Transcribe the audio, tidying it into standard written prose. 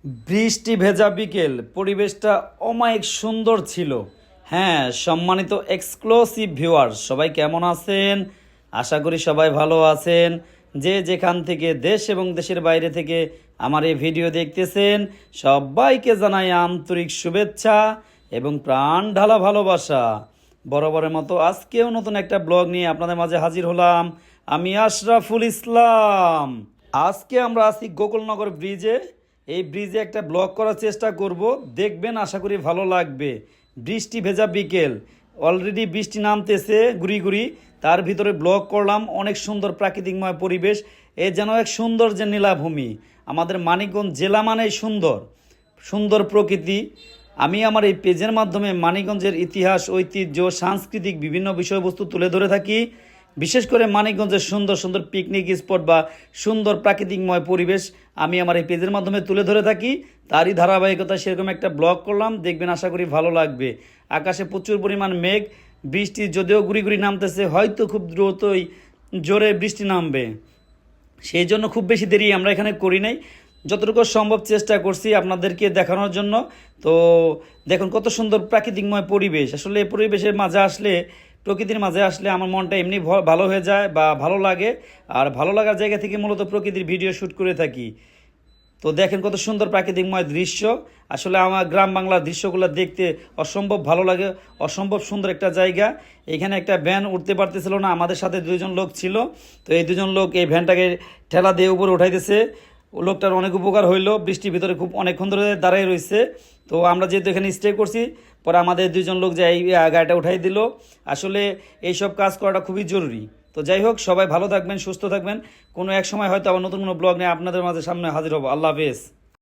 বৃষ্টি ভেজা বিকেল পরিবেশটা অমায়িক সুন্দর ছিল। হ্যাঁ, সম্মানিত এক্সক্লুসিভ ভিউয়ার্স, সবাই কেমন আছেন? আশা করি সবাই ভালো আছেন। যে যেখান থেকে দেশ এবং দেশের বাইরে থেকে আমার এই ভিডিও দেখতেছেন, সবাইকে জানাই আন্তরিক শুভেচ্ছা এবং প্রাণ ঢালা ভালোবাসা। বরাবরের মতো আজকেও নতুন একটা ব্লগ নিয়ে আপনাদের মাঝে হাজির হলাম। আমি আশরাফুল ইসলাম। আজকে আমরা আছি গোকুলনগর ব্রিজে। এই ব্রিজে একটা ব্লগ করার চেষ্টা করব, দেখবেন, আশা করি ভালো লাগবে। বৃষ্টি ভেজা বিকেল, অলরেডি বৃষ্টি নামতেছে গুড়ি গুড়ি, তার ভিতরে ব্লগ করলাম। অনেক সুন্দর প্রাকৃতিকময় পরিবেশ, এ যেন এক সুন্দর যে নীলাভূমি। আমাদের মানিকগঞ্জ জেলা মানেই সুন্দর, সুন্দর প্রকৃতি। আমি আমার এই পেজের মাধ্যমে মানিকগঞ্জের ইতিহাস, ঐতিহ্য, সাংস্কৃতিক বিভিন্ন বিষয়বস্তু তুলে ধরে থাকি। বিশেষ করে মানিকগঞ্জের সুন্দর সুন্দর পিকনিক স্পট বা সুন্দর প্রাকৃতিকময় পরিবেশ আমি আমার এই পেজের মাধ্যমে তুলে ধরে থাকি। তারই ধারাবাহিকতা সেরকম একটা ব্লগ করলাম, দেখবেন, আশা করি ভালো লাগবে। আকাশে প্রচুর পরিমাণ মেঘ, বৃষ্টি যদিও গুড়ি গুড়ি নামতেছে, হয়তো খুব দ্রুতই জোরে বৃষ্টি নামবে। সেই জন্য খুব বেশি দেরি আমরা এখানে করি নাই, যতটুকু সম্ভব চেষ্টা করছি আপনাদেরকে দেখানোর জন্য। তো দেখুন কত সুন্দর প্রাকৃতিকময় পরিবেশ। আসলে এই পরিবেশের মাঝে আসলে, প্রকৃতির মাঝে আসলে আমার মনটা এমনি ভালো হয়ে যায় বা ভালো লাগে। আর ভালো লাগার জায়গা থেকে মূলত প্রকৃতির ভিডিও শ্যুট করে থাকি। তো দেখেন কত সুন্দর প্রাকৃতিকময় দৃশ্য। আসলে আমার গ্রাম বাংলার দৃশ্যগুলো দেখতে অসম্ভব ভালো লাগে, অসম্ভব সুন্দর একটা জায়গা। এখানে একটা ভ্যান উঠতে পারতেছিল না, আমাদের সাথে দুজন লোক ছিল। তো এই দুজন লোক এই ভ্যানটাকে ঠেলা দিয়ে উপরে উঠাইতেছে। ও লোকটার অনেক উপকার হইলো, বৃষ্টির ভিতরে খুব অনেকক্ষণ ধরে দাঁড়াই রয়েছে। তো আমরা যেহেতু এখানে স্টে করছি, পরে আমাদের দুজন লোক যে এই গাড়িটা উঠাই দিল। আসলে এইসব কাজ করাটা খুবই জরুরি। তো যাই হোক, সবাই ভালো থাকবেন, সুস্থ থাকবেন। কোনো এক সময় হয়তো আবার নতুন কোনো ব্লগ নিয়ে আপনাদের মাঝে সামনে হাজির হব। আল্লাহ হাফেজ।